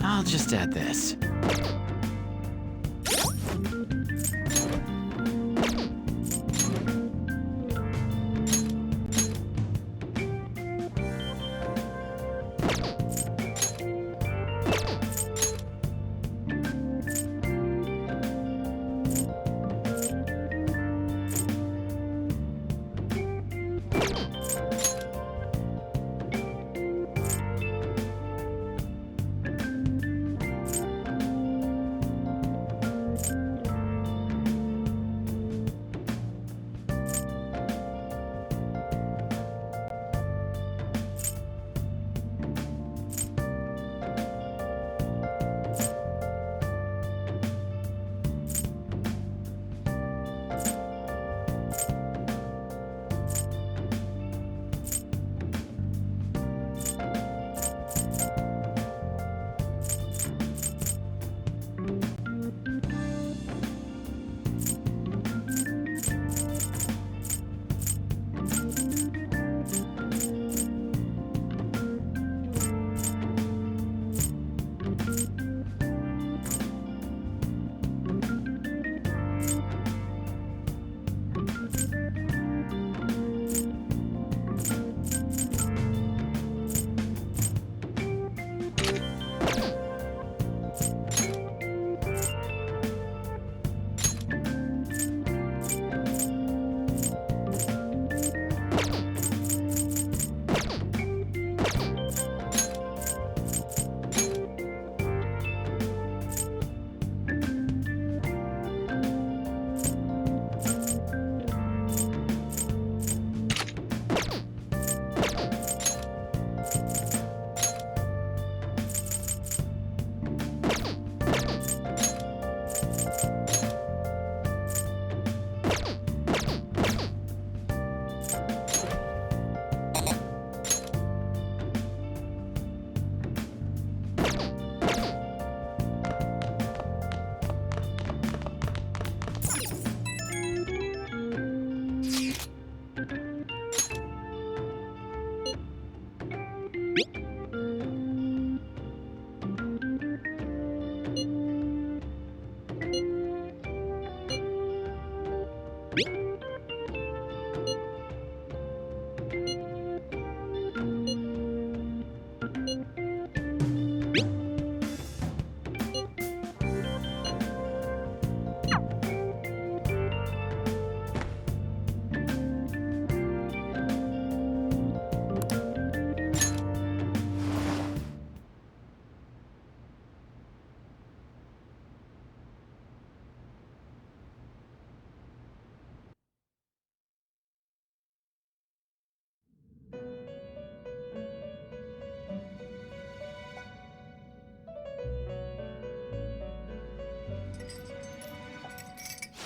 I'll just add this.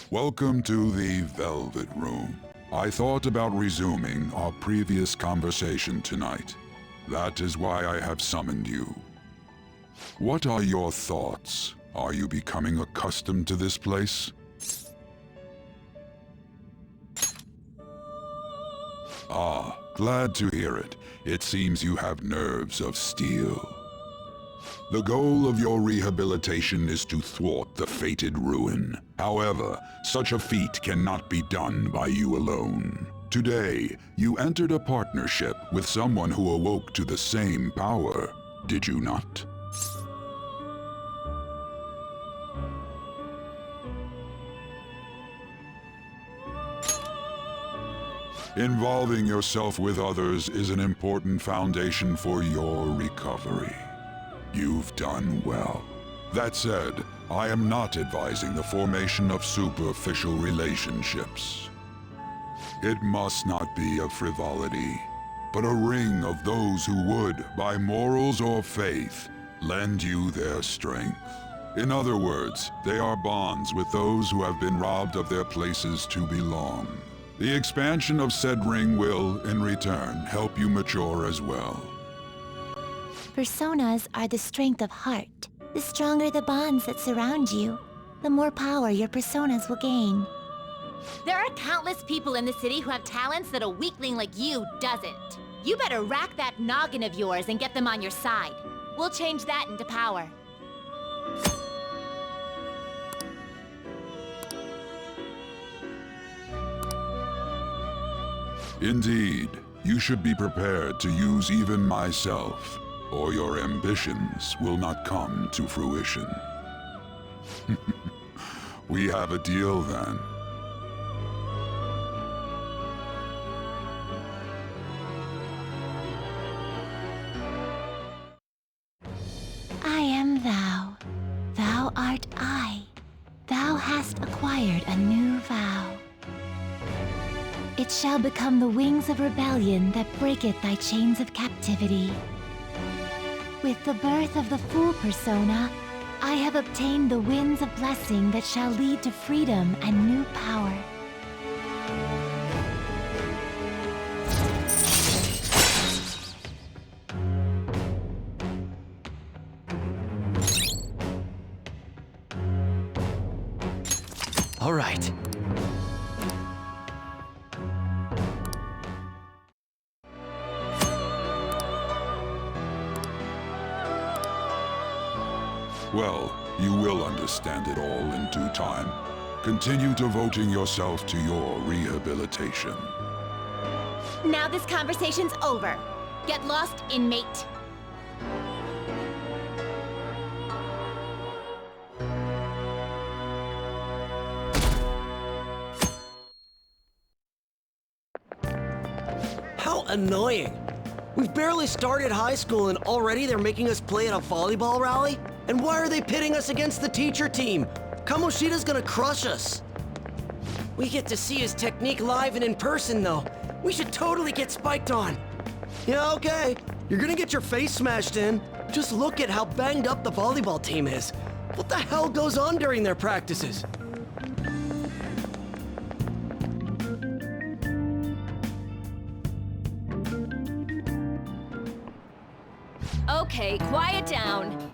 Welcome to the Velvet Room. I thought about resuming our previous conversation tonight. That is why I have summoned you. What are your thoughts? Are you becoming accustomed to this place? Ah, glad to hear it. It seems you have nerves of steel. The goal of your rehabilitation is to thwart the fated ruin. However, such a feat cannot be done by you alone. Today, you entered a partnership with someone who awoke to the same power, did you not? Involving yourself with others is an important foundation for your recovery. You've done well. That said, I am not advising the formation of superficial relationships. It must not be a frivolity, but a ring of those who would, by morals or faith, lend you their strength. In other words, they are bonds with those who have been robbed of their places to belong. The expansion of said ring will, in return, help you mature as well. Personas are the strength of heart. The stronger the bonds that surround you, the more power your personas will gain. There are countless people in the city who have talents that a weakling like you doesn't. You better rack that noggin of yours and get them on your side. We'll change that into power. Indeed, you should be prepared to use even myself, or your ambitions will not come to fruition. We have a deal then. I am thou. Thou art I. Thou hast acquired a new vow. It shall become the wings of rebellion that breaketh thy chains of captivity. With the birth of the Fool persona, I have obtained the winds of blessing that shall lead to freedom and new power. All right. Well, you will understand it all in due time. Continue devoting yourself to your rehabilitation. Now this conversation's over. Get lost, inmate. How annoying! We've barely started high school and already they're making us play at a volleyball rally? And why are they pitting us against the teacher team? Kamoshida's gonna crush us. We get to see his technique live and in person, though. We should totally get spiked on. Yeah, okay. You're gonna get your face smashed in. Just look at how banged up the volleyball team is. What the hell goes on during their practices? Okay, quiet down.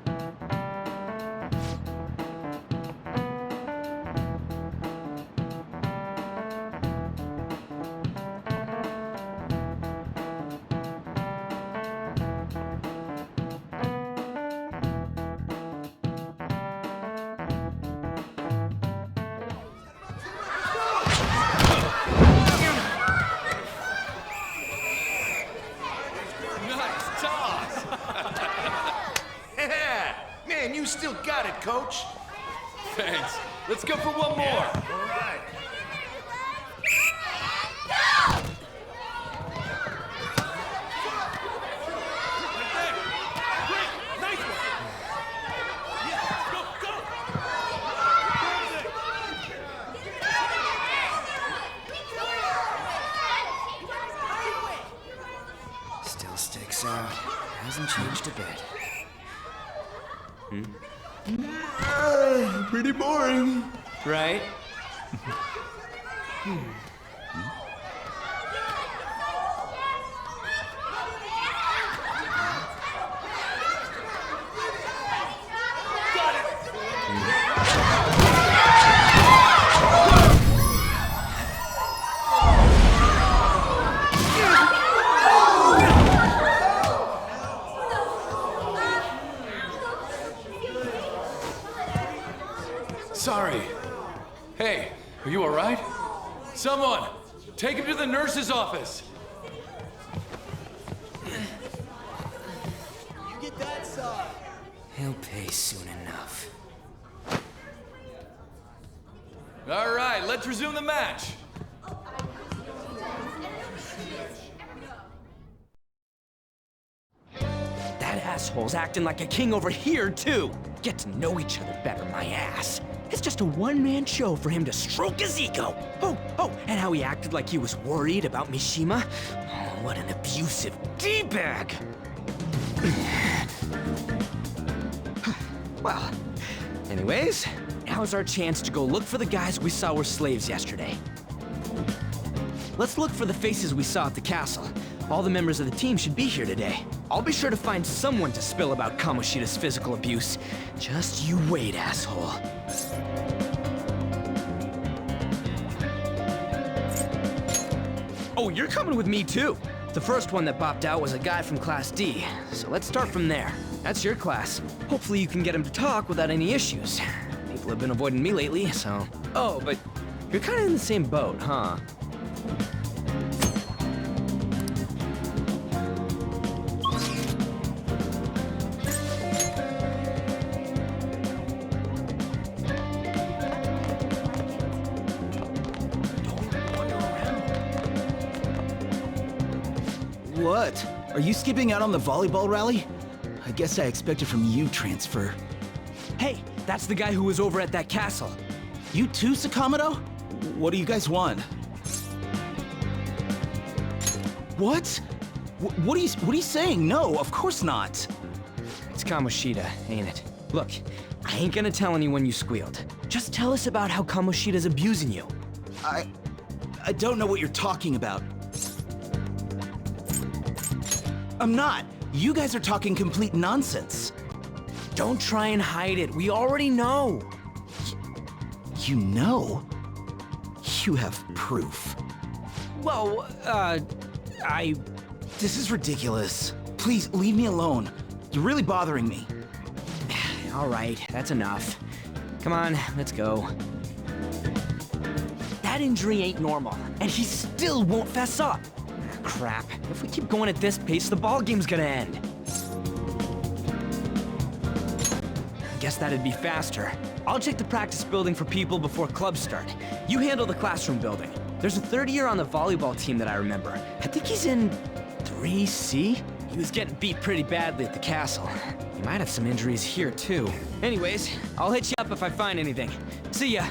Nice toss! Yeah! Man, you still got it, coach. Thanks. Let's go for one more. All right. Nice one. Yeah, go, go. Still sticks out. Hasn't changed a bit. Pretty boring. Right? Sorry. Hey, are you all right? Someone, take him to the nurse's office. He'll pay soon enough. All right, let's resume the match. That asshole's acting like a king over here, too. Get to know each other better, my ass. It's just a one-man show for him to stroke his ego. Oh, and how he acted like he was worried about Mishima. Oh, what an abusive D-bag. Well, anyways, now's our chance to go look for the guys we saw were slaves yesterday. Let's look for the faces we saw at the castle. All the members of the team should be here today. I'll be sure to find someone to spill about Kamoshida's physical abuse. Just you wait, asshole. Oh, you're coming with me too. The first one that popped out was a guy from Class D, so let's start from there. That's your class. Hopefully you can get him to talk without any issues. People have been avoiding me lately, so... Oh, but you're kind of in the same boat, huh? What? Are you skipping out on the volleyball rally? I guess I expected from you, Transfer. Hey, that's the guy who was over at that castle. You too, Sakamoto? What do you guys want? What? What are you saying? No, of course not. It's Kamoshida, ain't it? Look, I ain't gonna tell anyone you squealed. Just tell us about how Kamoshida's abusing you. I don't know what you're talking about. I'm not. You guys are talking complete nonsense. Don't try and hide it. We already know. You know? You have proof. Well, This is ridiculous. Please, leave me alone. You're really bothering me. All right, that's enough. Come on, let's go. That injury ain't normal, and he still won't fess up. Crap, if we keep going at this pace, the ball game's gonna end. Guess that'd be faster. I'll check the practice building for people before clubs start. You handle the classroom building. There's a third year on the volleyball team that I remember. I think he's in 3C? He was getting beat pretty badly at the castle. He might have some injuries here, too. Anyways, I'll hit you up if I find anything. See ya!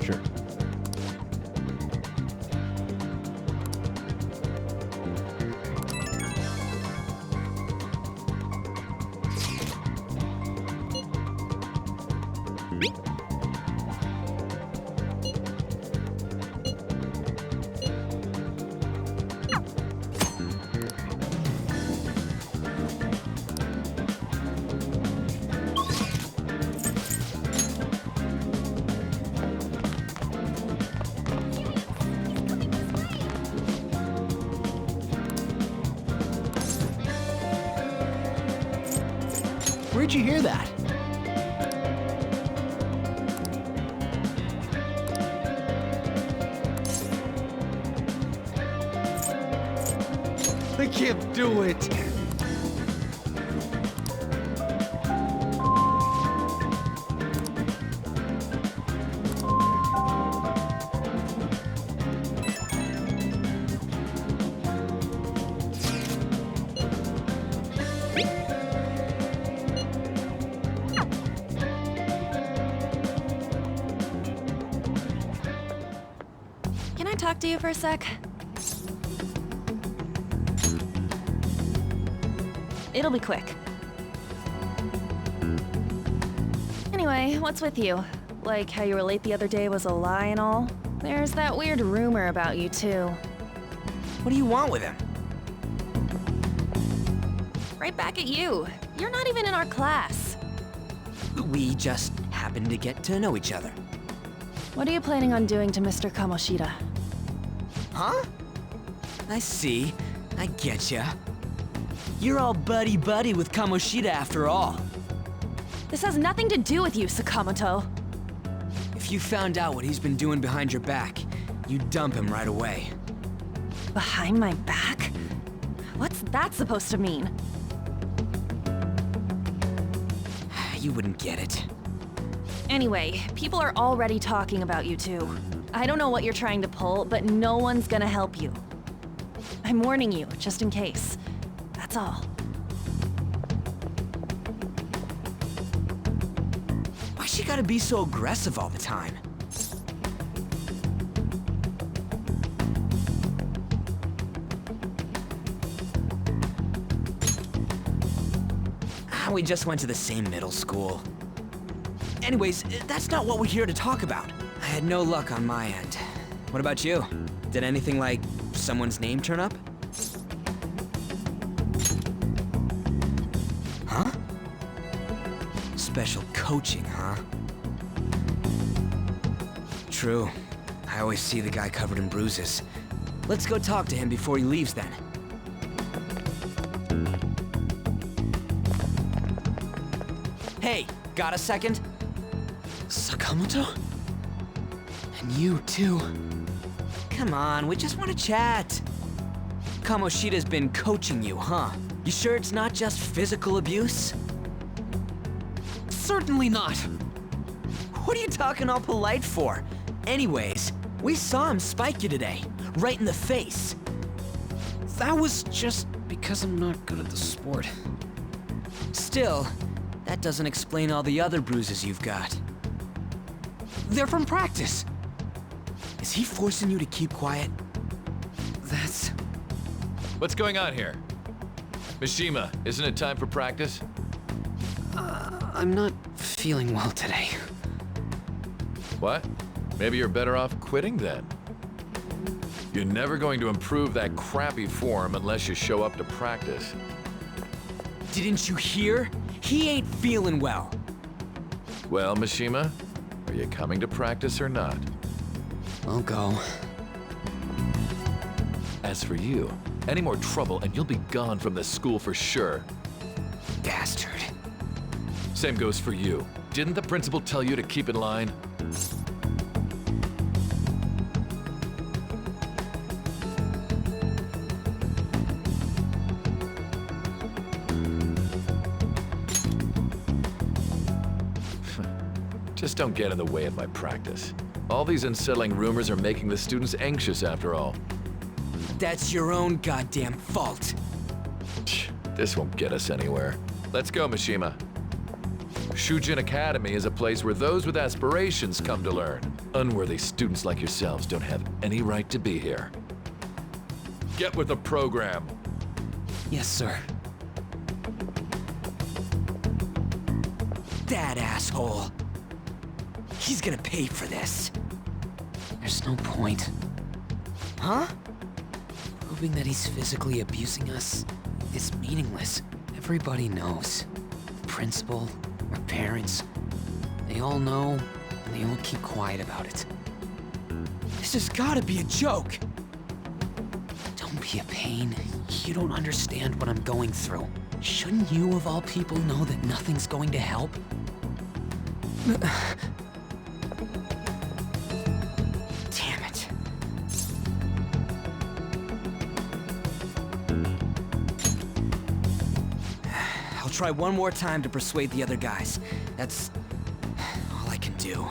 Sure. Where'd you hear that? I can't do it. Can I talk to you for a sec? It'll be quick. Anyway, what's with you? Like how you were late the other day was a lie and all? There's that weird rumor about you, too. What do you want with him? Right back at you. You're not even in our class. We just happen to get to know each other. What are you planning on doing to Mr. Kamoshida? Huh? I see. I getcha. You're all buddy-buddy with Kamoshida after all. This has nothing to do with you, Sakamoto. If you found out what he's been doing behind your back, you'd dump him right away. Behind my back? What's that supposed to mean? You wouldn't get it. Anyway, people are already talking about you two. I don't know what you're trying to pull, but no one's gonna help you. I'm warning you, just in case. That's all. Why she gotta be so aggressive all the time? We just went to the same middle school. Anyways, that's not what we're here to talk about. I had no luck on my end. What about you? Did anything like someone's name turn up? Huh? Special coaching, huh? True. I always see the guy covered in bruises. Let's go talk to him before he leaves then. Hey, got a second? Sakamoto? And you too. Come on, we just want to chat. Kamoshida's been coaching you, huh? You sure it's not just physical abuse? Certainly not. What are you talking all polite for? Anyways, we saw him spike you today, right in the face. That was just because I'm not good at the sport. Still, that doesn't explain all the other bruises you've got. They're from practice. Is he forcing you to keep quiet? That's... What's going on here? Mishima, isn't it time for practice? I'm not feeling well today. What? Maybe you're better off quitting then. You're never going to improve that crappy form unless you show up to practice. Didn't you hear? He ain't feeling well. Well, Mishima, are you coming to practice or not? I'll go. As for you, any more trouble and you'll be gone from this school for sure. Bastard. Same goes for you. Didn't the principal tell you to keep in line? Just don't get in the way of my practice. All these unsettling rumors are making the students anxious after all. That's your own goddamn fault. This won't get us anywhere. Let's go, Mishima. Shujin Academy is a place where those with aspirations come to learn. Unworthy students like yourselves don't have any right to be here. Get with the program. Yes, sir. That asshole. He's gonna pay for this. There's no point. Huh? Proving that he's physically abusing us is meaningless. Everybody knows. The principal, our parents, they all know, and they all keep quiet about it. This has gotta be a joke. Don't be a pain. You don't understand what I'm going through. Shouldn't you, of all people, know that nothing's going to help? Damn it. I'll try one more time to persuade the other guys. That's all I can do.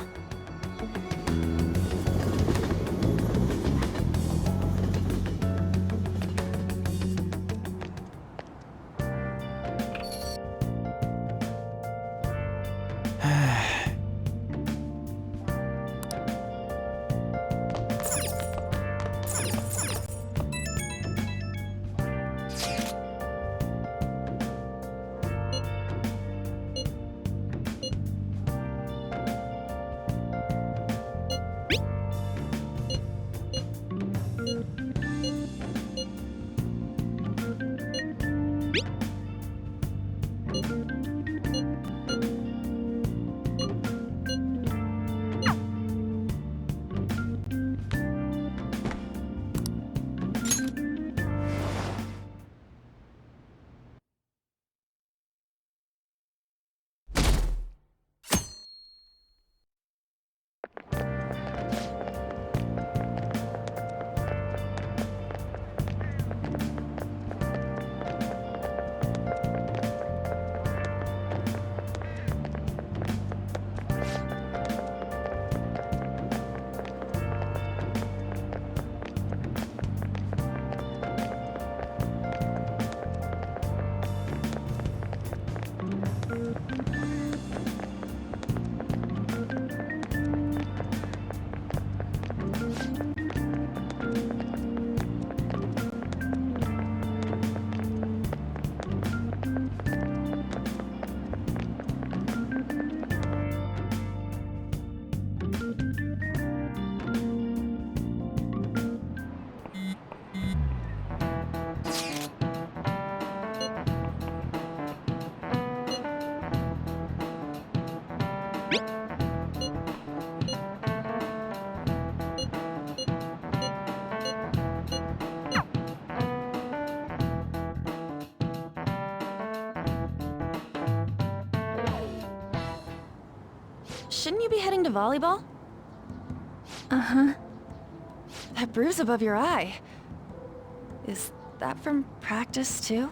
shouldn't you be heading to volleyball? Uh-huh. That bruise above your eye. Is that from practice, too?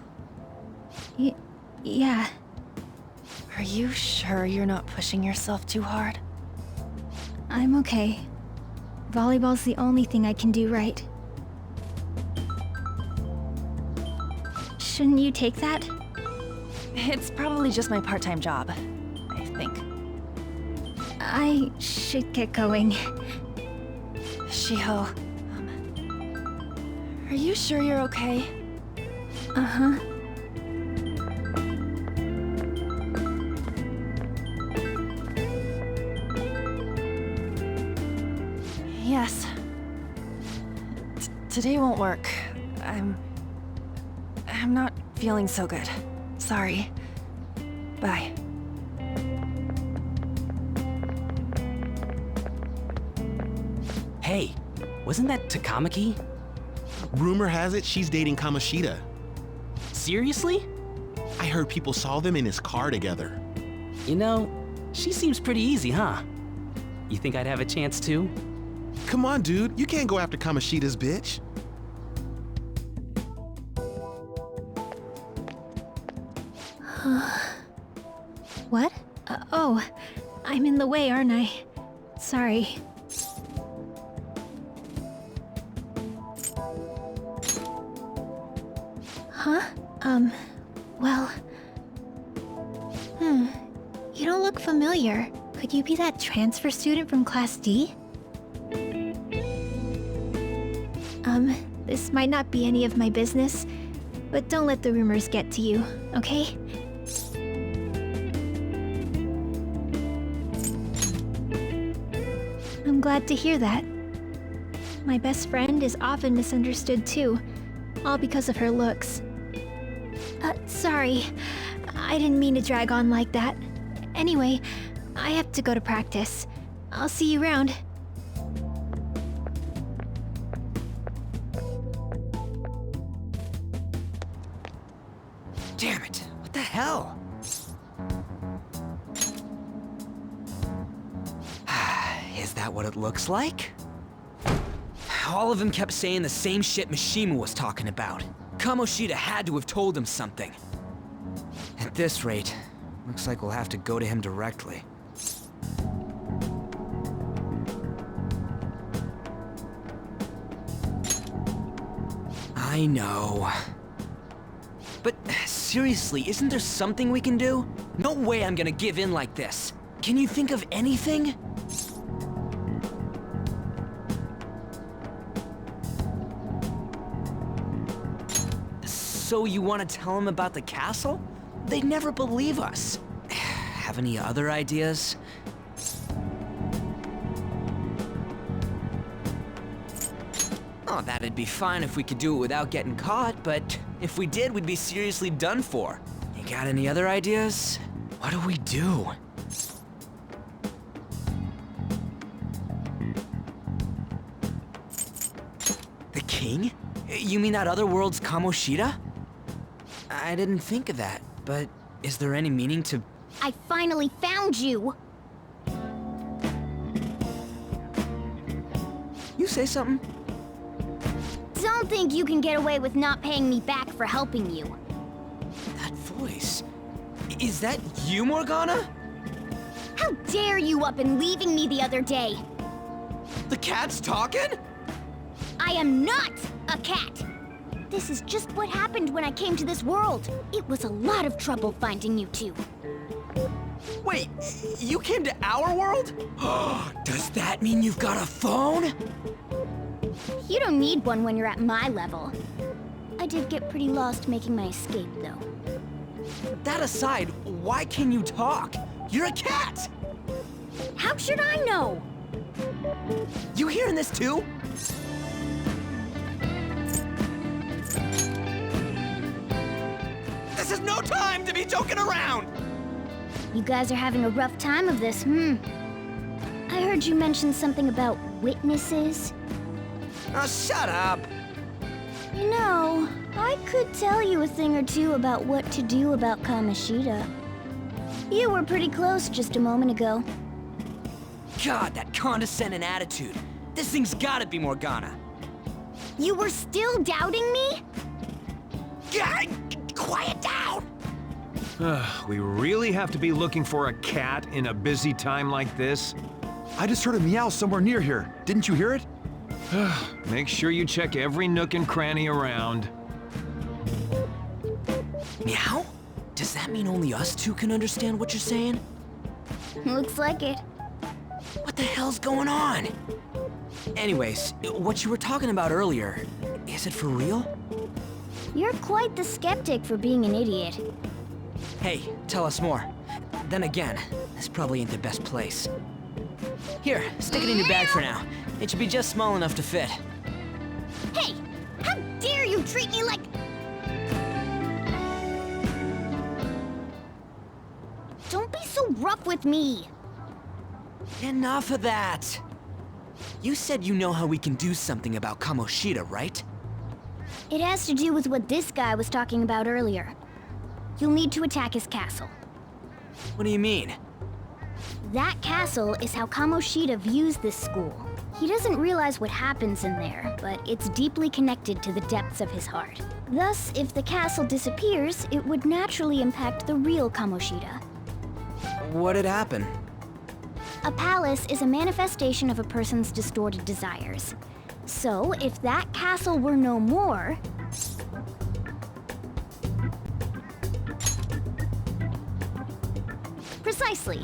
Yeah. Are you sure you're not pushing yourself too hard? I'm okay. Volleyball's the only thing I can do right. Shouldn't you take that? It's probably just my part-time job, I think. I should get going. Shiho, are you sure you're okay? Uh-huh. Yes. Today won't work. I'm not feeling so good. Sorry. Bye. Hey, wasn't that Takamaki? Rumor has it she's dating Kamoshida. Seriously? I heard people saw them in his car together. You know, she seems pretty easy, huh? You think I'd have a chance too? Come on, dude. You can't go after Kamoshida's bitch. What? Oh, I'm in the way, aren't I? Sorry. Huh? Well... You don't look familiar. Could you be that transfer student from Class D? This might not be any of my business, but don't let the rumors get to you, okay? I'm glad to hear that. My best friend is often misunderstood too, all because of her looks. Sorry. I didn't mean to drag on like that. Anyway, I have to go to practice. I'll see you around. Damn it! What the hell? Is that what it looks like? All of them kept saying the same shit Mishima was talking about. Kamoshida had to have told him something. At this rate, looks like we'll have to go to him directly. I know. But seriously, isn't there something we can do? No way I'm gonna give in like this. Can you think of anything? So you want to tell them about the castle? They'd never believe us. Have any other ideas? Oh, that'd be fine if we could do it without getting caught, but if we did, we'd be seriously done for. You got any other ideas? What do we do? The king? You mean that other world's Kamoshida? I didn't think of that, but is there any meaning to... I finally found you! You say something? Don't think you can get away with not paying me back for helping you. That voice... Is that you, Morgana? How dare you up and leaving me the other day? The cat's talking? I am not a cat! This is just what happened when I came to this world. It was a lot of trouble finding you two. Wait, you came to our world? Does that mean you've got a phone? You don't need one when you're at my level. I did get pretty lost making my escape, though. That aside, why can you talk? You're a cat! How should I know? You hearing this too? This is no time to be joking around! You guys are having a rough time of this, I heard you mention something about witnesses. Oh, shut up! You know, I could tell you a thing or two about what to do about Kamoshida. You were pretty close just a moment ago. God, that condescending attitude. This thing's gotta be Morgana. You were still doubting me? God, quiet down! We really have to be looking for a cat in a busy time like this? I just heard a meow somewhere near here. Didn't you hear it? Make sure you check every nook and cranny around. Meow? Does that mean only us two can understand what you're saying? Looks like it. What the hell's going on? Anyways, what you were talking about earlier, is it for real? You're quite the skeptic for being an idiot. Hey, tell us more. Then again, this probably ain't the best place. Here, stick it in your bag for now. It should be just small enough to fit. Hey! How dare you treat me like... Don't be so rough with me! Enough of that! You said you know how we can do something about Kamoshida, right? It has to do with what this guy was talking about earlier. You'll need to attack his castle. What do you mean? That castle is how Kamoshida views this school. He doesn't realize what happens in there, but it's deeply connected to the depths of his heart. Thus, if the castle disappears, it would naturally impact the real Kamoshida. What'd happen? A palace is a manifestation of a person's distorted desires. So, if that castle were no more... Precisely.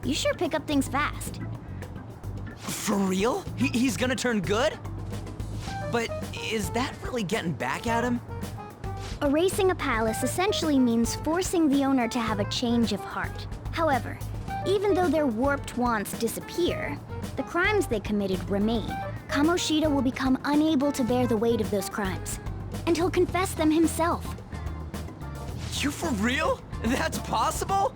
You sure pick up things fast. For real? He's gonna turn good? But is that really getting back at him? Erasing a palace essentially means forcing the owner to have a change of heart. However, even though their warped wants disappear, the crimes they committed remain. Kamoshida will become unable to bear the weight of those crimes, and he'll confess them himself. You for real? That's possible?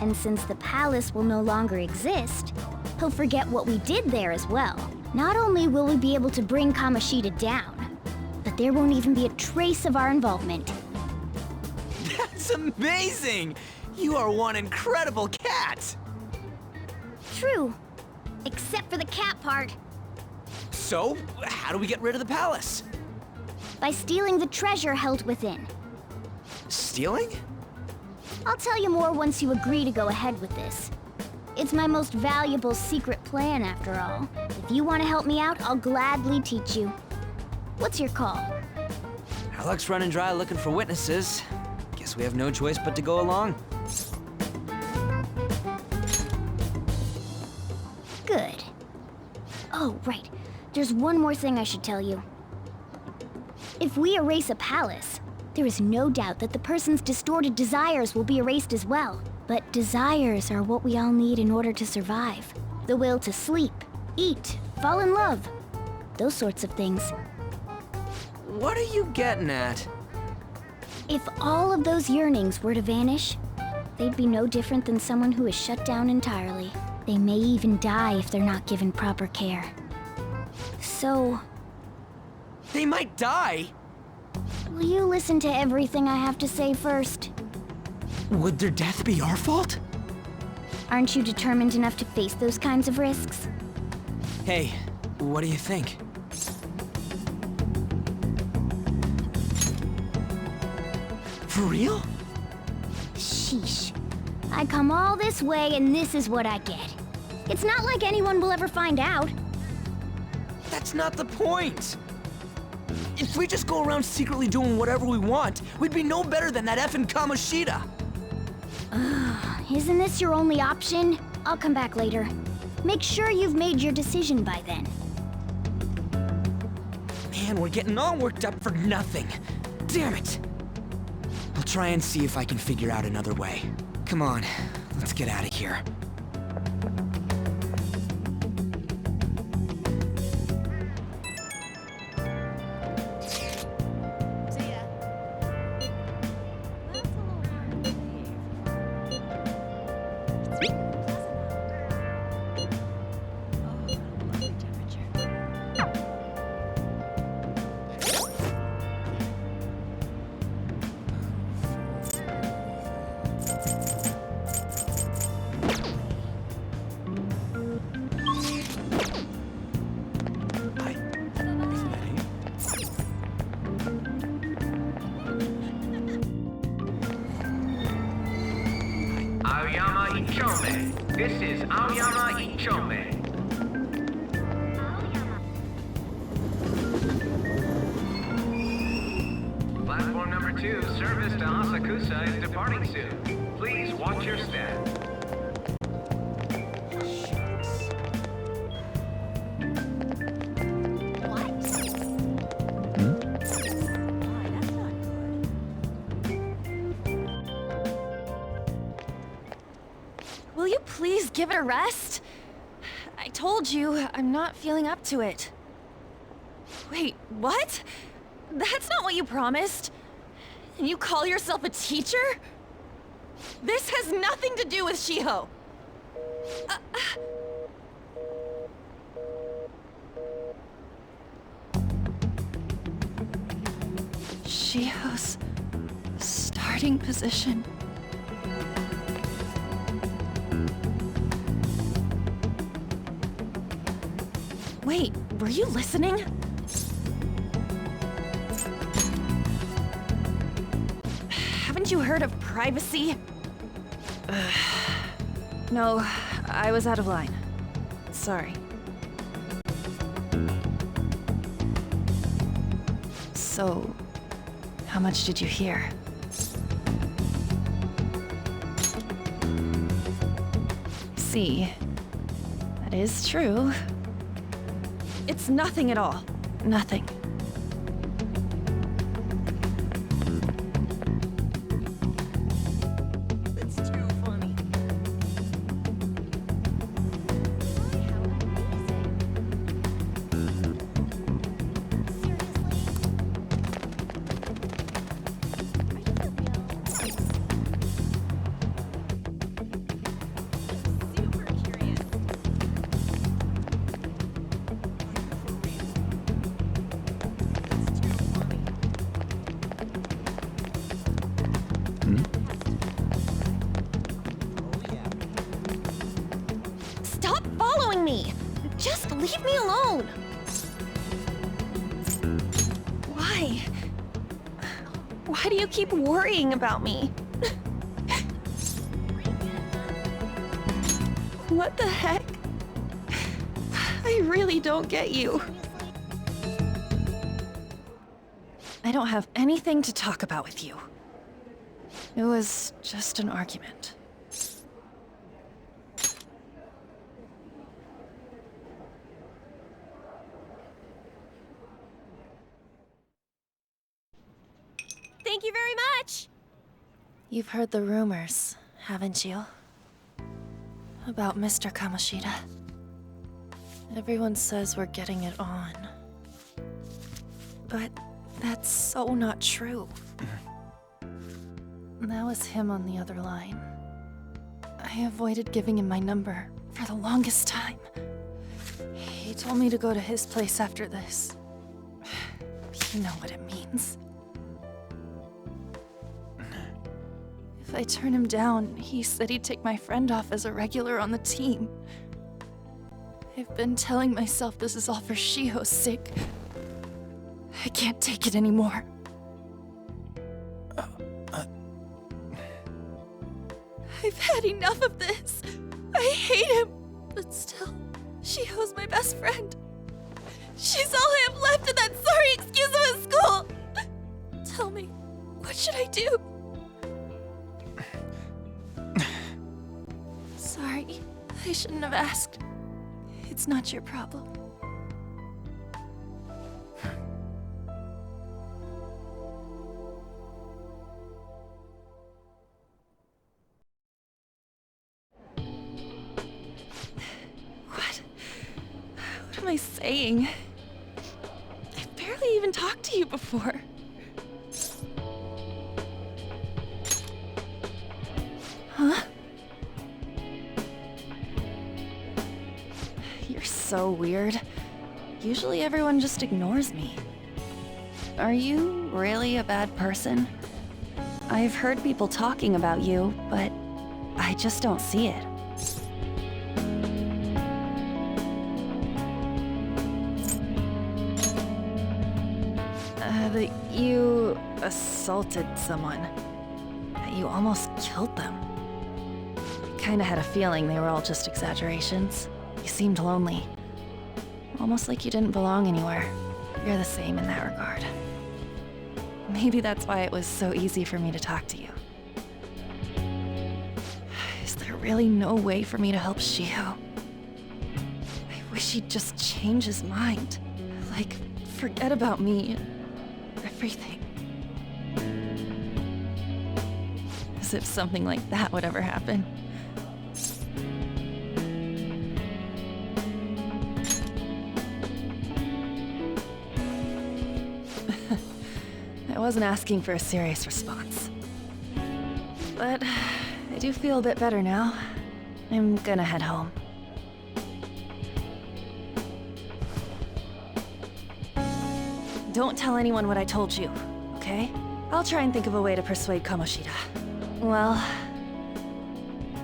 And since the palace will no longer exist, he'll forget what we did there as well. Not only will we be able to bring Kamoshida down, but there won't even be a trace of our involvement. That's amazing! You are one incredible cat! True. Except for the cat part. So, how do we get rid of the palace? By stealing the treasure held within. Stealing? I'll tell you more once you agree to go ahead with this. It's my most valuable secret plan, after all. If you want to help me out, I'll gladly teach you. What's your call? Our luck's running dry looking for witnesses. Guess we have no choice but to go along. Good. Oh, right. There's one more thing I should tell you. If we erase a palace, there is no doubt that the person's distorted desires will be erased as well. But desires are what we all need in order to survive. The will to sleep, eat, fall in love. Those sorts of things. What are you getting at? If all of those yearnings were to vanish, they'd be no different than someone who is shut down entirely. They may even die if they're not given proper care. So... They might die? Will you listen to everything I have to say first? Would their death be our fault? Aren't you determined enough to face those kinds of risks? Hey, what do you think? For real? Sheesh. I come all this way and this is what I get. It's not like anyone will ever find out. That's not the point! If we just go around secretly doing whatever we want, we'd be no better than that effing Kamoshida! Isn't this your only option? I'll come back later. Make sure you've made your decision by then. Man, we're getting all worked up for nothing. Damn it! I'll try and see if I can figure out another way. Come on, let's get out of here. Aoyama Ichome. This is Aoyama Ichome. Platform number 2, service to Asakusa is departing soon. Please watch your step. Will you please give it a rest? I told you, I'm not feeling up to it. Wait, what? That's not what you promised. And you call yourself a teacher? This has nothing to do with Shiho. Shiho's starting position. Wait, were you listening? Haven't you heard of privacy? No, I was out of line. Sorry. So, how much did you hear? See, that is true. It's nothing at all. Nothing. It's too funny. Stop following me! Just leave me alone! Why? Why do you keep worrying about me? What the heck? I really don't get you. I don't have anything to talk about with you. It was just an argument. Thank you very much! You've heard the rumors, haven't you? About Mr. Kamoshida. Everyone says we're getting it on. But that's so not true. That was him on the other line. I avoided giving him my number for the longest time. He told me to go to his place after this. You know what it means. If I turn him down, he said he'd take my friend off as a regular on the team. I've been telling myself this is all for Shiho's sake. I can't take it anymore. I've had enough of this. I hate him. But still, Shiho's my best friend. She's all I have left in that sorry excuse of a school. Tell me, what should I do? Sorry, I shouldn't have asked. It's not your problem. What am I saying? I've barely even talked to you before. Huh? You're so weird. Usually everyone just ignores me. Are you really a bad person? I've heard people talking about you, but I just don't see it. That you assaulted someone. That you almost killed them. kinda had a feeling they were all just exaggerations. You seemed lonely. Almost like you didn't belong anywhere. You're the same in that regard. Maybe that's why it was so easy for me to talk to you. Is there really no way for me to help Shiho? I wish he'd just change his mind. Like, forget about me and everything. As if something like that would ever happen. I wasn't asking for a serious response. But I do feel a bit better now. I'm gonna head home. Don't tell anyone what I told you, okay? I'll try and think of a way to persuade Kamoshida. Well,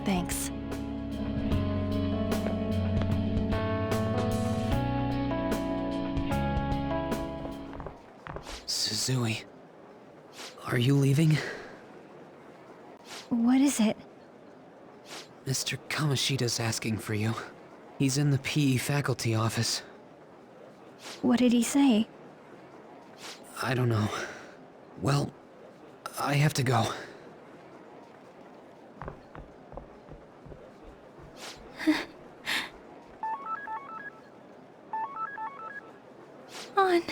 thanks. Suzui, are you leaving? What is it? Mr. Kamoshida's asking for you. He's in the PE faculty office. What did he say? I don't know. Well, I have to go. On.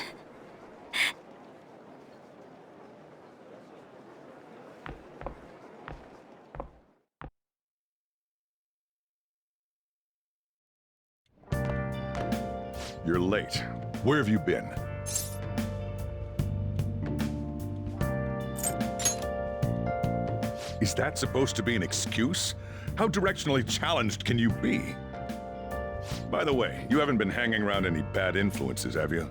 You're late. Where have you been? Is that supposed to be an excuse? How directionally challenged can you be? By the way, you haven't been hanging around any bad influences, have you?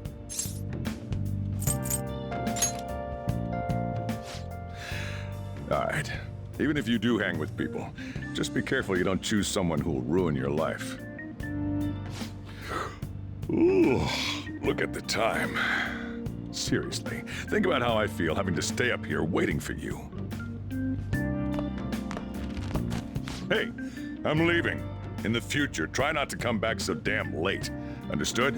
Alright. Even if you do hang with people, just be careful you don't choose someone who'll ruin your life. Ooh, look at the time. Seriously, think about how I feel having to stay up here waiting for you. Hey, I'm leaving. In the future, try not to come back so damn late. Understood?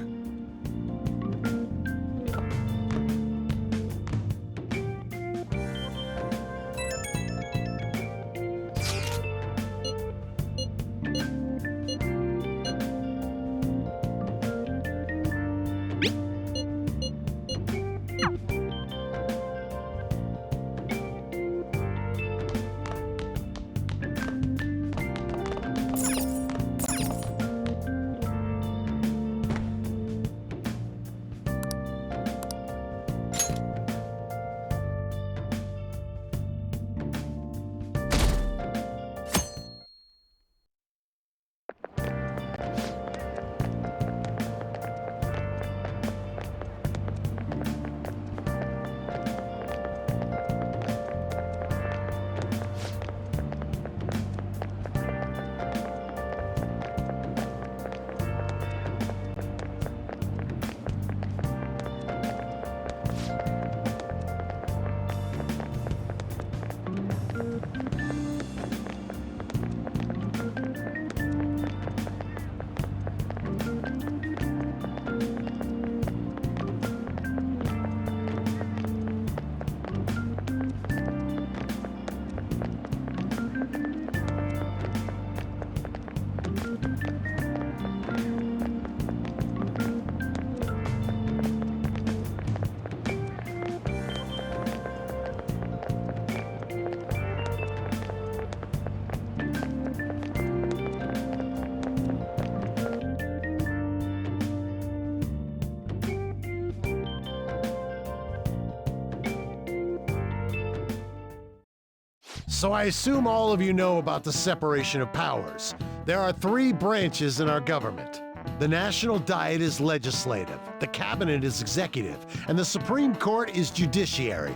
So I assume all of you know about the separation of powers. There are 3 branches in our government. The National Diet is legislative, the Cabinet is executive, and the Supreme Court is judiciary.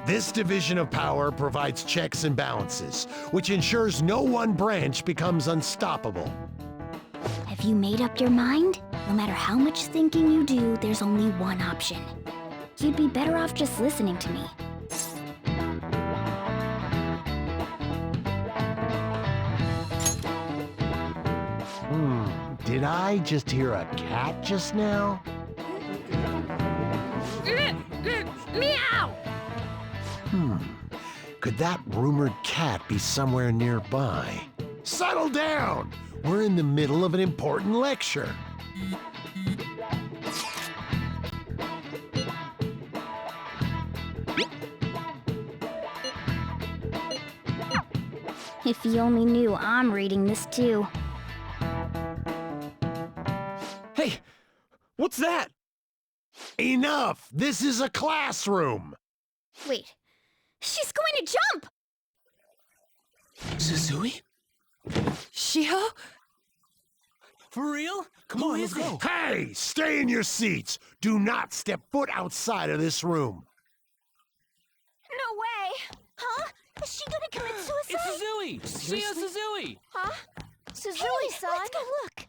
This division of power provides checks and balances, which ensures no one branch becomes unstoppable. Have you made up your mind? No matter how much thinking you do, there's only one option. You'd be better off just listening to me. Did I just hear a cat just now? Meow! Could that rumored cat be somewhere nearby? Settle down! We're in the middle of an important lecture. If you only knew I'm reading this too. Hey, what's that? Enough! This is a classroom! Wait, she's going to jump! Suzui? Shiho? For real? Come on, let's go. Hey! Stay in your seats! Do not step foot outside of this room! No way! Huh? Is she gonna commit suicide? It's Suzui! See us, Suzui! Huh? Suzui-san! Let's go look!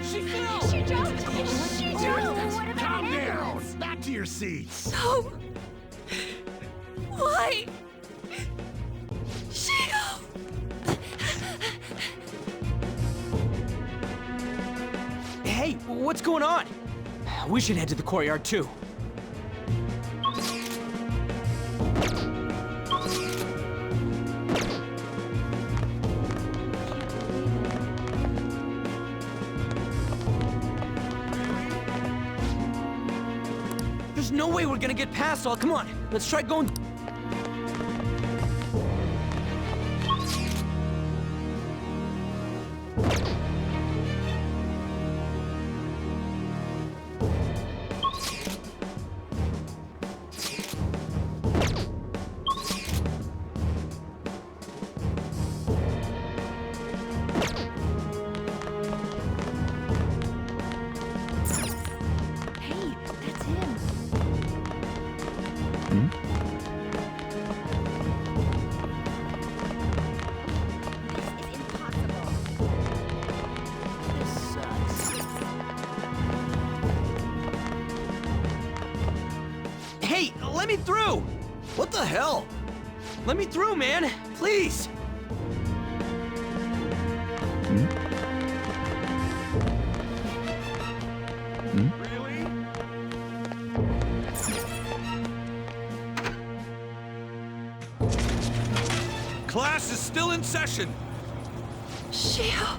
She fell! She jumped! She jumped! What about Calm an down! ambulance? Back to your seats! No! Why? Shiho! Hey, what's going on? We should head to the courtyard too. There's no way we're gonna get past all. Come on, let's try going. Hey, that's him. This is impossible. This sucks. Hey, let me through! What the hell? Let me through, man! Please! Class is still in session. Shiho!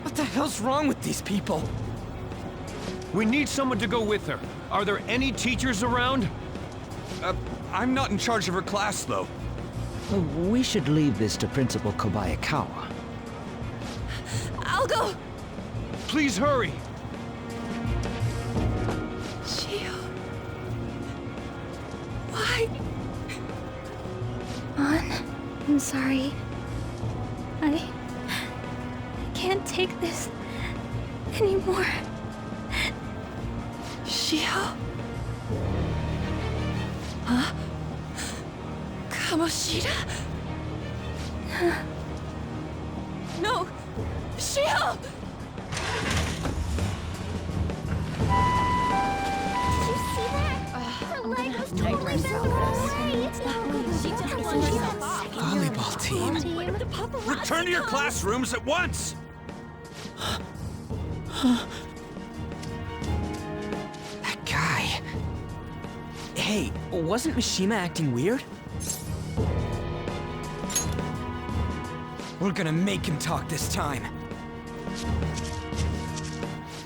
What the hell's wrong with these people? We need someone to go with her. Are there any teachers around? I'm not in charge of her class, though. We should leave this to Principal Kobayakawa. I'll go! Please hurry! Shiho. Why? I'm sorry. I can't take this anymore. Shiho? Huh? Kamoshida? No! Shiho! Did you see that? Her leg was totally bent away. It's not good. She just won herself off. Volleyball team. Return to your classrooms at once! That guy. Hey, wasn't Mishima acting weird? We're gonna make him talk this time.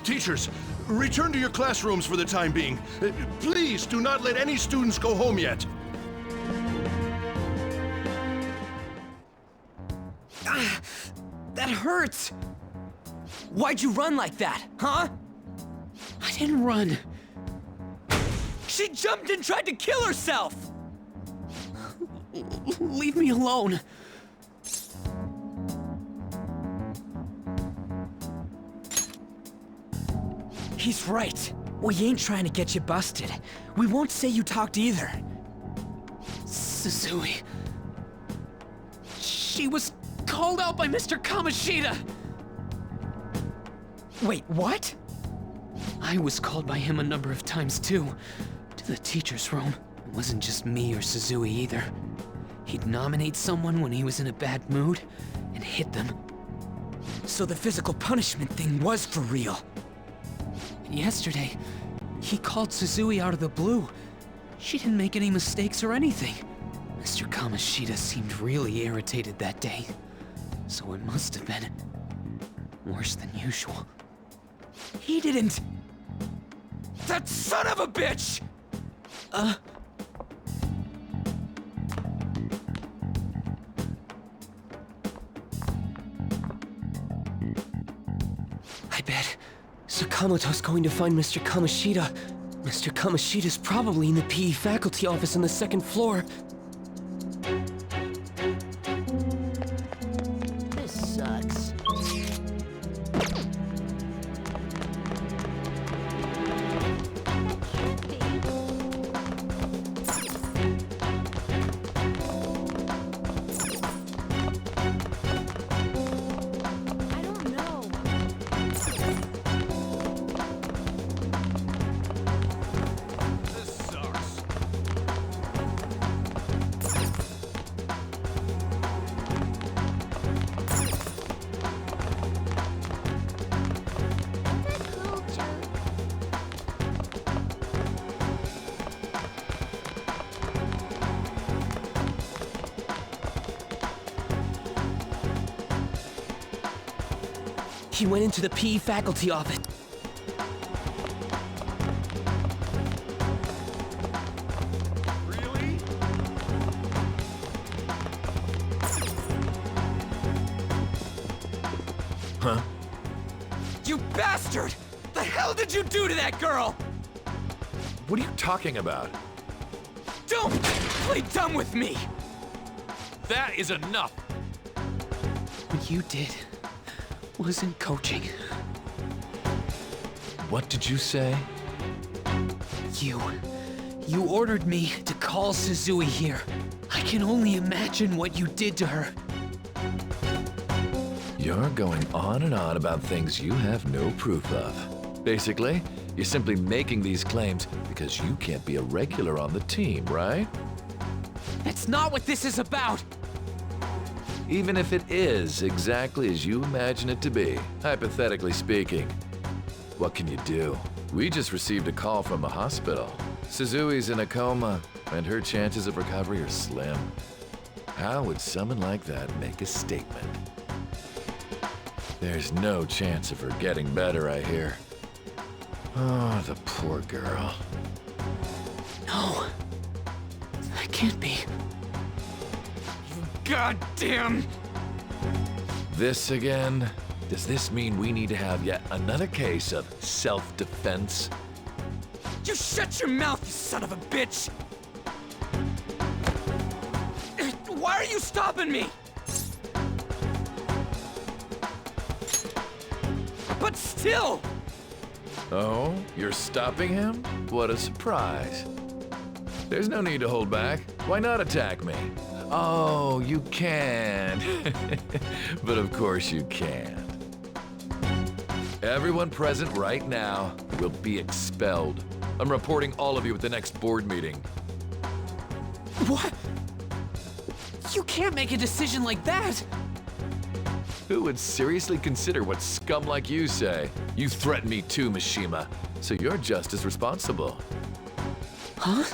Teachers, return to your classrooms for the time being. Please do not let any students go home yet. That hurts! Why'd you run like that, huh? I didn't run. She jumped and tried to kill herself! Leave me alone. He's right. We ain't trying to get you busted. We won't say you talked either. Suzui. She was called out by Mr. Kamoshida. Wait, what? I was called by him a number of times too, to the teacher's room. It wasn't just me or Suzui either. He'd nominate someone when he was in a bad mood and hit them. So the physical punishment thing was for real. And yesterday, he called Suzui out of the blue. She didn't make any mistakes or anything. Mr. Kamoshida seemed really irritated that day, so it must have been worse than usual. He didn't... That son of a bitch! I bet Sakamoto's going to find Mr. Kamoshida. Mr. Kamoshida's probably in the PE faculty office on the second floor. This sucks. He went into the PE faculty office. Really? Huh? You bastard! The hell did you do to that girl? What are you talking about? Don't play dumb with me! That is enough! What you did wasn't coaching. What did you say? You ordered me to call Suzui here. I can only imagine what you did to her. You're going on and on about things you have no proof of. Basically, you're simply making these claims because you can't be a regular on the team, right? That's not what this is about! Even if it is exactly as you imagine it to be, hypothetically speaking, what can you do? We just received a call from the hospital. Suzui's in a coma, and her chances of recovery are slim. How would someone like that make a statement? There's no chance of her getting better, I hear. Oh, the poor girl. No. That can't be. Goddamn! This again? Does this mean we need to have yet another case of self-defense? You shut your mouth, you son of a bitch! Why are you stopping me? But still! Oh, you're stopping him? What a surprise. There's no need to hold back. Why not attack me? Oh, you can. But of course you can't. Everyone present right now will be expelled. I'm reporting all of you at the next board meeting. What? You can't make a decision like that! Who would seriously consider what scum like you say? You threatened me too, Mishima, so you're just as responsible. Huh?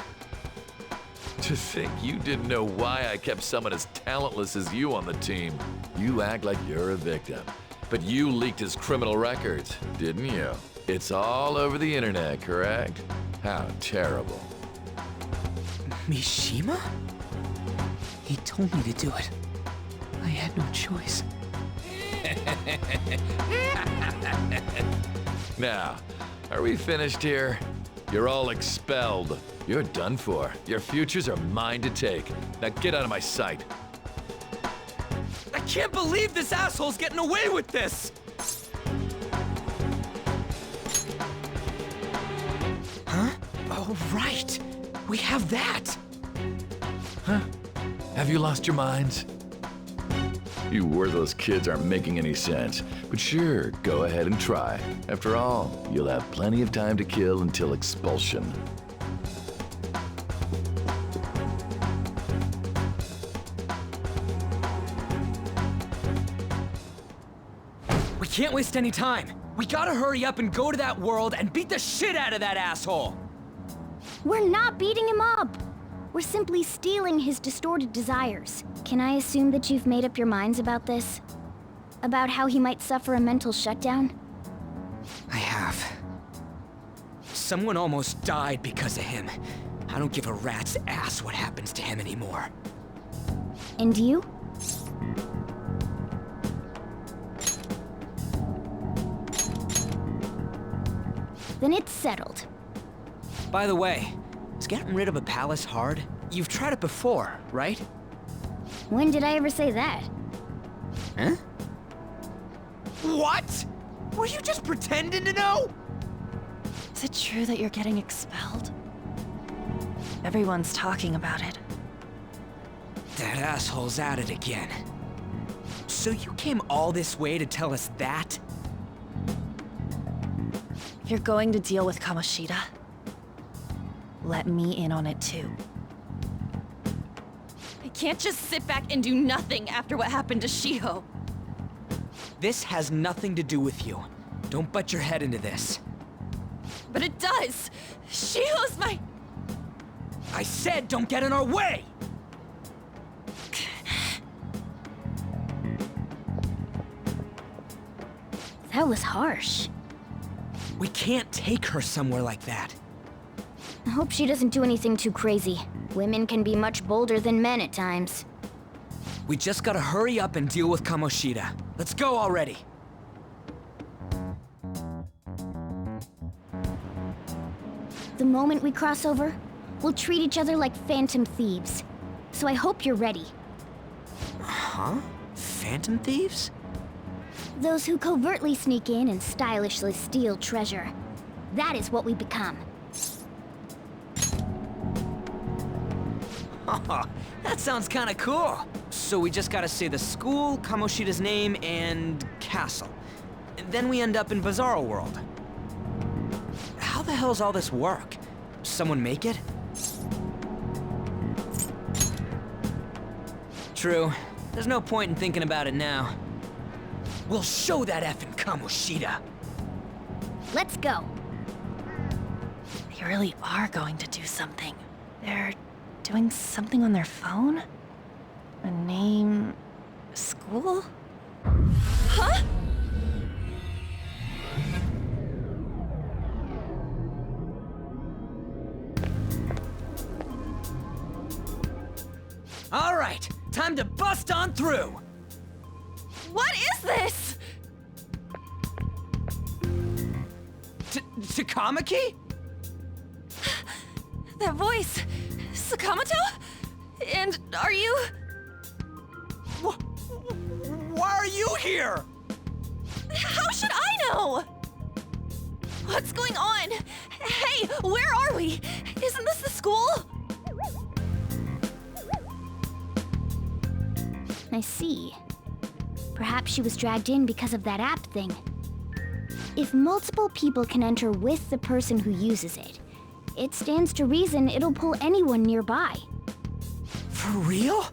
To think you didn't know why I kept someone as talentless as you on the team. You act like you're a victim, but you leaked his criminal records, didn't you? It's all over the internet, correct? How terrible. Mishima? He told me to do it. I had no choice. Now, are we finished here? You're all expelled. You're done for. Your futures are mine to take. Now get out of my sight. I can't believe this asshole's getting away with this! Huh? Oh, right. We have that. Huh? Have you lost your minds? You worthless kids aren't making any sense. But sure, go ahead and try. After all, you'll have plenty of time to kill until expulsion. We can't waste any time. We gotta hurry up and go to that world and beat the shit out of that asshole. We're not beating him up. We're simply stealing his distorted desires. Can I assume that you've made up your minds about this? About how he might suffer a mental shutdown? I have. Someone almost died because of him. I don't give a rat's ass what happens to him anymore. And you? Then it's settled. By the way, is getting rid of a palace hard? You've tried it before, right? When did I ever say that? Huh? What? Were you just pretending to know? Is it true that you're getting expelled? Everyone's talking about it. That asshole's at it again. So you came all this way to tell us that? If you're going to deal with Kamoshida, let me in on it too. I can't just sit back and do nothing after what happened to Shiho. This has nothing to do with you. Don't butt your head into this. But it does! Shiho's my... I said don't get in our way! That was harsh. We can't take her somewhere like that. I hope she doesn't do anything too crazy. Women can be much bolder than men at times. We just gotta hurry up and deal with Kamoshida. Let's go already. The moment we cross over, we'll treat each other like phantom thieves. So I hope you're ready. Huh? Phantom thieves? Those who covertly sneak in and stylishly steal treasure. That is what we become. Oh, that sounds kinda cool. So we just gotta say the school, Kamoshida's name, and castle. Then we end up in Bizarro World. How the hell's all this work? Someone make it? True. There's no point in thinking about it now. We'll show that effing Kamoshida. Let's go. They really are going to do something. They're doing something on their phone? A name... school? Huh? All right, time to bust on through. What is this? Takamaki? That voice... Sakamoto? And are you... Why are you here? How should I know? What's going on? Hey, where are we? Isn't this the school? I see. Perhaps she was dragged in because of that app thing. If multiple people can enter with the person who uses it, it stands to reason it'll pull anyone nearby. For real?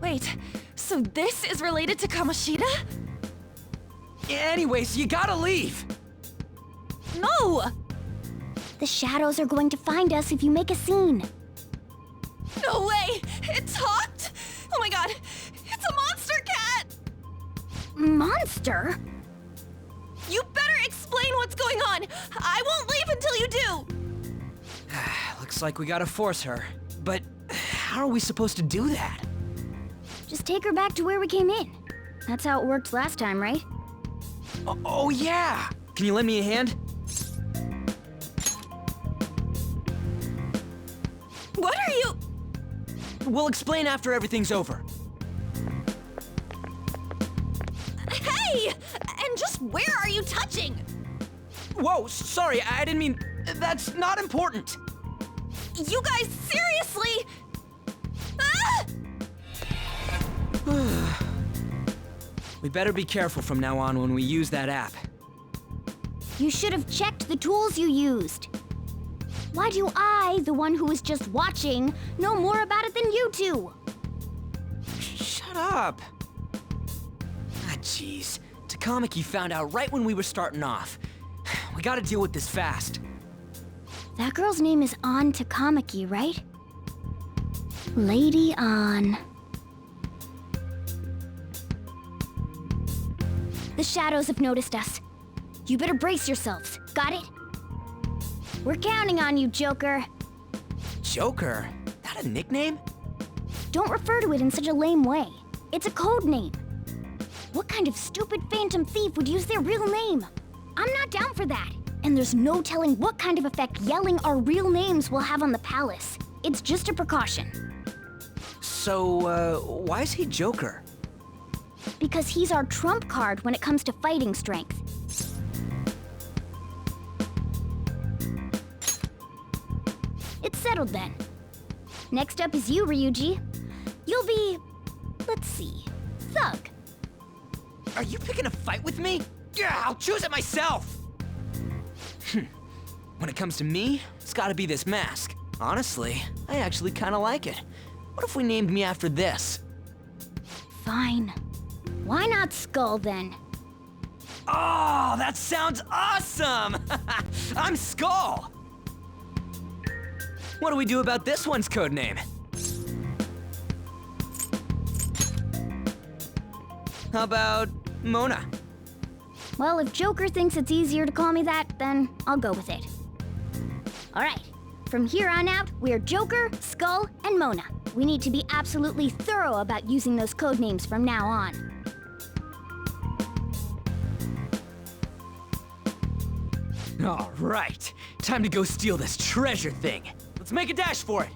Wait, so this is related to Kamoshida? Anyways, you gotta leave. No! The shadows are going to find us if you make a scene. No way! It talked? Oh my god! It's a monster cat! Monster? You better explain what's going on! I won't leave until you do! Looks like we gotta force her. But how are we supposed to do that? Just take her back to where we came in. That's how it worked last time, right? Oh yeah! Can you lend me a hand? What are you... We'll explain after everything's over. Hey! And just where are you touching? Whoa, sorry, I didn't mean... That's not important. You guys, seriously? Ah! We better be careful from now on when we use that app. You should have checked the tools you used. Why do I, the one who was just watching, know more about it than you two? Shut up! Ah, jeez. Takamaki found out right when we were starting off. We gotta deal with this fast. That girl's name is An Takamaki, right? Lady An. The shadows have noticed us. You better brace yourselves. Got it? We're counting on you, Joker. Joker? That a nickname? Don't refer to it in such a lame way. It's a code name. What kind of stupid phantom thief would use their real name? I'm not down for that. And there's no telling what kind of effect yelling our real names will have on the palace. It's just a precaution. So, why is he Joker? Because he's our trump card when it comes to fighting strength. It's settled then. Next up is you, Ryuji. You'll be... let's see... Thug. Are you picking a fight with me? Yeah, I'll choose it myself! When it comes to me, it's gotta be this mask. Honestly, I actually kinda like it. What if we named me after this? Fine. Why not Skull, then? Oh, that sounds awesome! I'm Skull! What do we do about this one's codename? How about Mona? Well, if Joker thinks it's easier to call me that, then I'll go with it. All right. From here on out, we're Joker, Skull, and Mona. We need to be absolutely thorough about using those codenames from now on. All right. Time to go steal this treasure thing. Let's make a dash for it.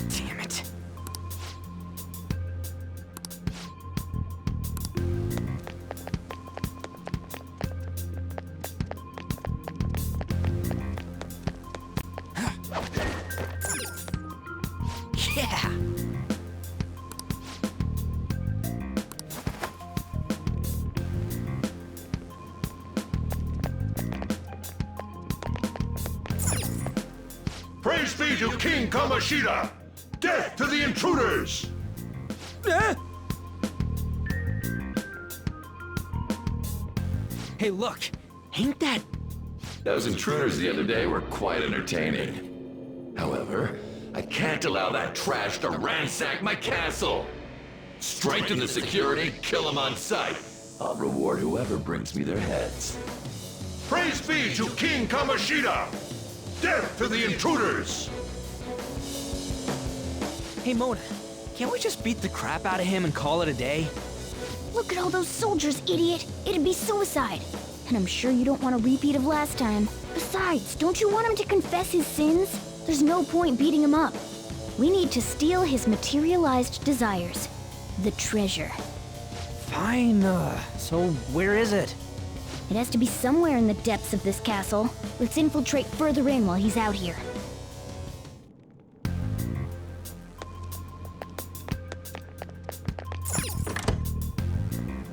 Damn it. Yeah! Praise be to King Kamoshida! Death to the intruders! Hey, look! Ain't that... Those intruders the other day were quite entertaining. However, I can't allow that trash to ransack my castle! Strengthen the security, kill them on sight. I'll reward whoever brings me their heads. Praise be to King Kamoshida! Death to the intruders! Hey, Mona, can't we just beat the crap out of him and call it a day? Look at all those soldiers, idiot! It'd be suicide. And I'm sure you don't want a repeat of last time. Besides, don't you want him to confess his sins? There's no point beating him up. We need to steal his materialized desires. The treasure. Fine, so where is it? It has to be somewhere in the depths of this castle. Let's infiltrate further in while he's out here.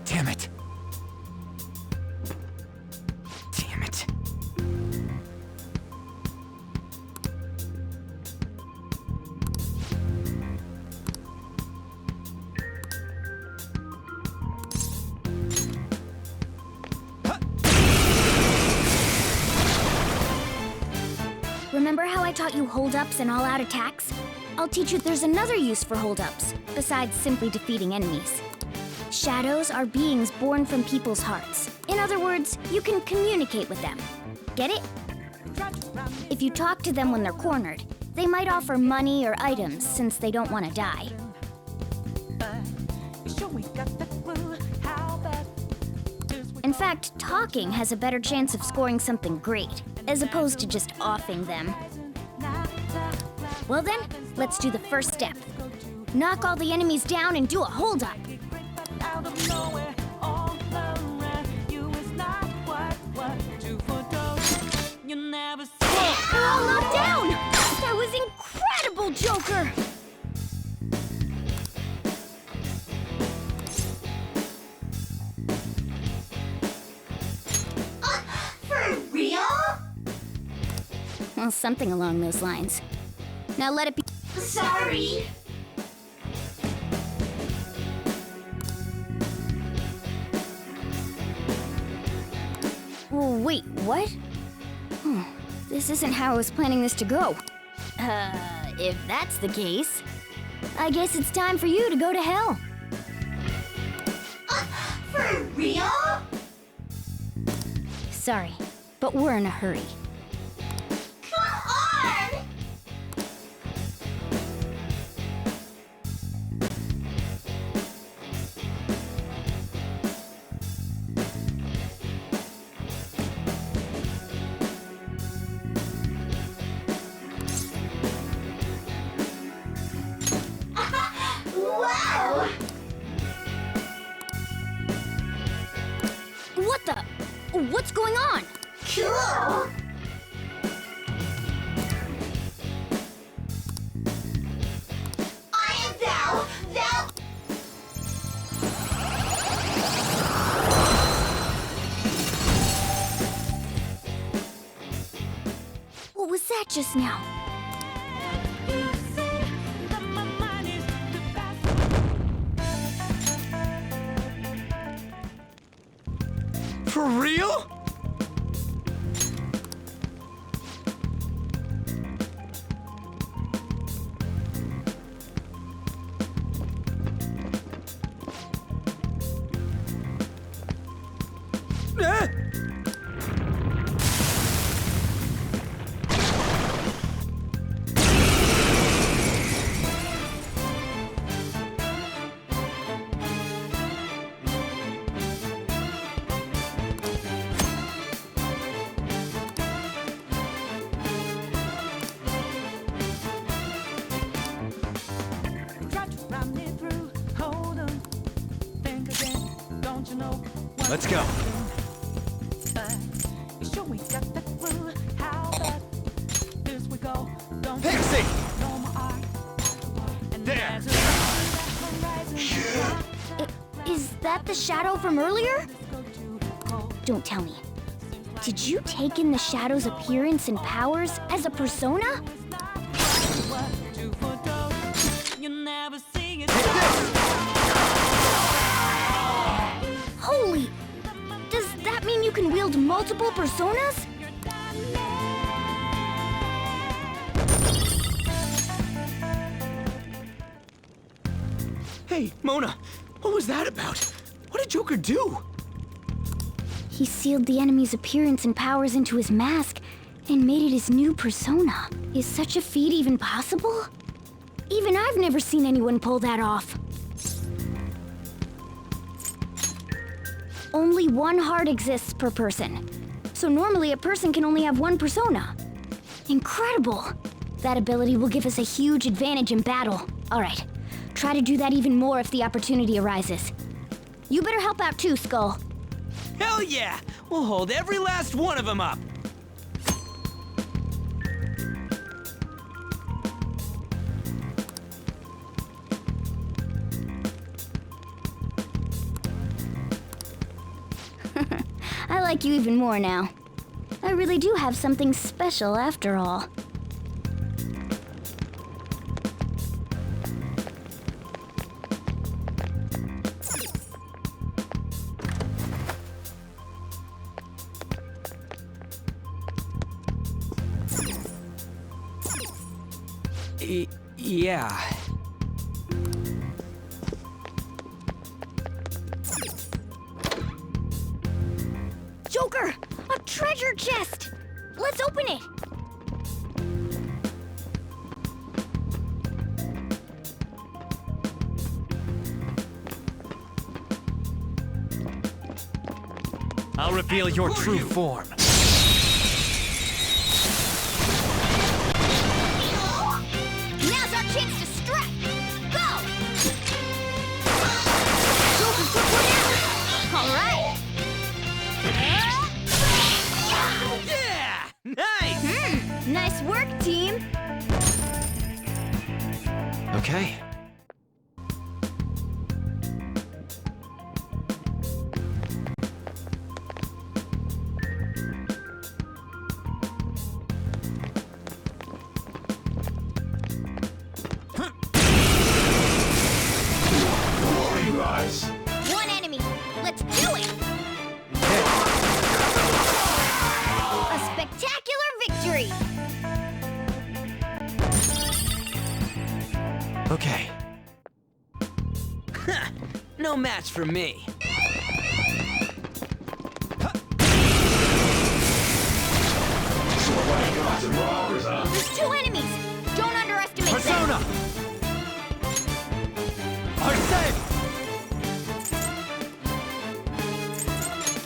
Damn it. Damn it. Remember how I taught you hold-ups and all-out attacks? I'll teach you there's another use for hold-ups, besides simply defeating enemies. Shadows are beings born from people's hearts. In other words, you can communicate with them. Get it? If you talk to them when they're cornered, they might offer money or items since they don't want to die. In fact, talking has a better chance of scoring something great, as opposed to just offing them. Well then, let's do the first step. knock all the enemies down and do a holdup. They're all knocked down! That was incredible, Joker! For real? Well, something along those lines. Now let it be. Sorry. Oh, wait, what? This isn't how I was planning this to go. If that's the case, I guess it's time for you to go to hell. For real? Sorry, but we're in a hurry. Come on! Wow! What the? What's going on? Cool! I am thou! What was that just now? For real? Let's go. Pixie! There! Is that the shadow from earlier? Don't tell me. Did you take in the shadow's appearance and powers as a persona? Holy! Does that mean you can wield multiple personas? Hey, Mona, what was that about? What did Joker do? He sealed the enemy's appearance and powers into his mask and made it his new persona. Is such a feat even possible? Even I've never seen anyone pull that off. Only one heart exists per person. So normally a person can only have one persona. Incredible! That ability will give us a huge advantage in battle. Alright, try to do that even more if the opportunity arises. You better help out too, Skull. Hell yeah! We'll hold every last one of them up! I like you even more now. I really do have something special after all. Yeah. Joker! A treasure chest! Let's open it! I'll reveal your true form. Now's our chance to strike! Go! Nice work, team! Okay. One enemy. Let's do it! A spectacular victory! Okay. No match for me. There's two enemies! Don't underestimate Persona! them! Arsene!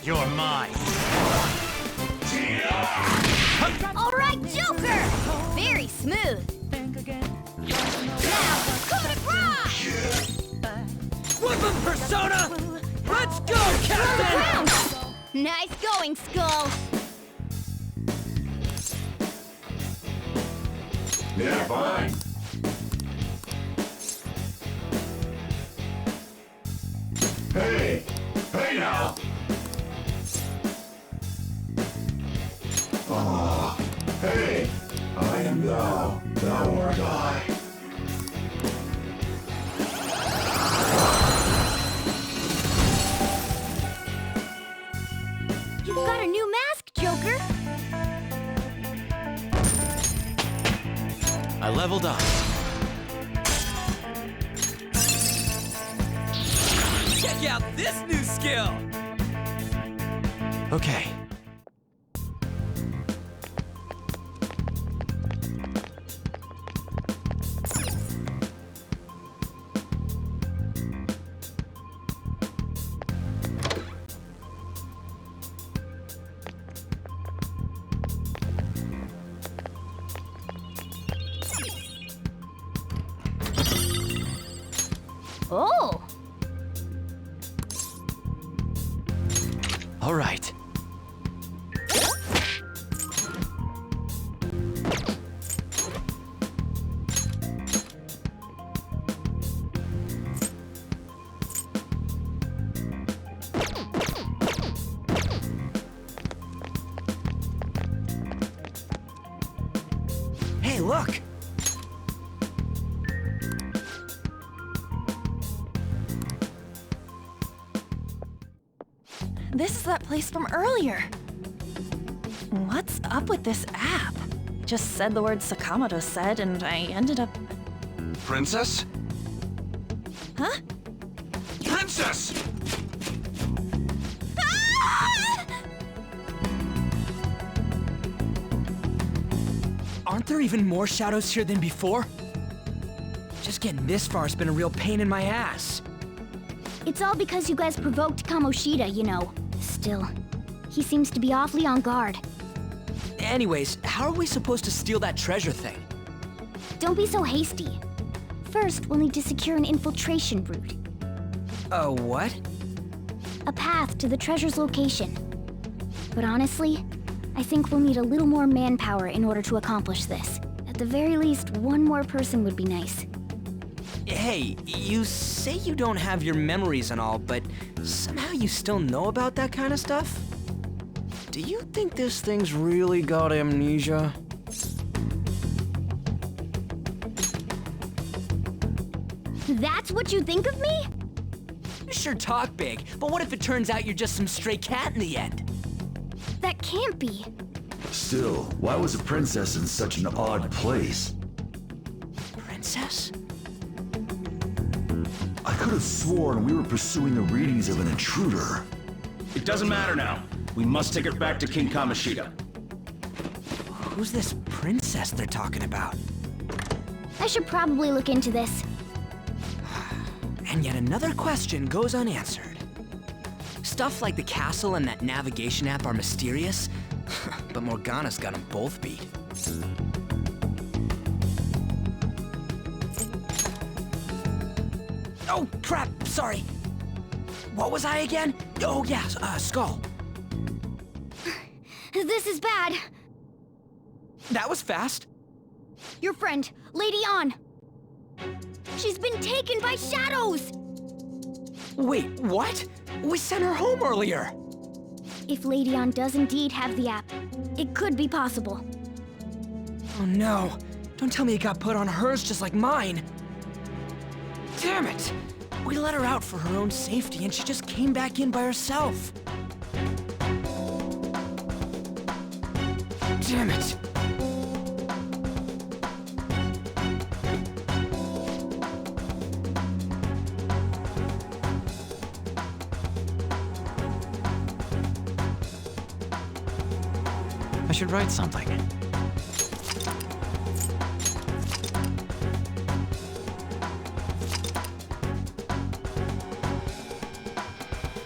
You're mine. Alright, Joker! Very smooth. Now, coup de grace! Whoop 'em, Persona! Let's go, Captain! Nice going, Skull! Yeah, fine. Hey! Hey now! Ah, hey! I am thou, thou art I. You've got a new mask, Joker! I leveled up. Check out this new skill! Okay. Oh! All right. Hey, look! This is that place from earlier. What's up with this app? Just said the word Sakamoto said, and I ended up... Princess? Huh? Princess! Aren't there even more shadows here than before? Just getting this far has been a real pain in my ass. It's all because you guys provoked Kamoshida, you know. Still, he seems to be awfully on guard. Anyways, how are we supposed to steal that treasure thing? Don't be so hasty. First, we'll need to secure an infiltration route. A what? A path to the treasure's location. But honestly, I think we'll need a little more manpower in order to accomplish this. At the very least, one more person would be nice. Hey, you say you don't have your memories and all, but somehow you still know about that kind of stuff? Do you think this thing's really got amnesia? That's what you think of me? You sure talk big, but what if it turns out you're just some stray cat in the end? That can't be. Still, why was a princess in such an odd place? Princess? I could have sworn we were pursuing the readings of an intruder. It doesn't matter now. We must take her back to King Kamoshida. Who's this princess they're talking about? I should probably look into this. And yet another question goes unanswered. Stuff like the castle and that navigation app are mysterious, but Morgana's got them both beat. Oh, crap, sorry. What was I again? Oh, yeah, Skull. This is bad. that was fast. Your friend, Lady An. She's been taken by shadows! Wait, what? We sent her home earlier. If Lady An does indeed have the app, it could be possible. Oh no. Don't tell me it got put on hers just like mine. Damn it! We let her out for her own safety and she just came back in by herself. Damn it! I should write something.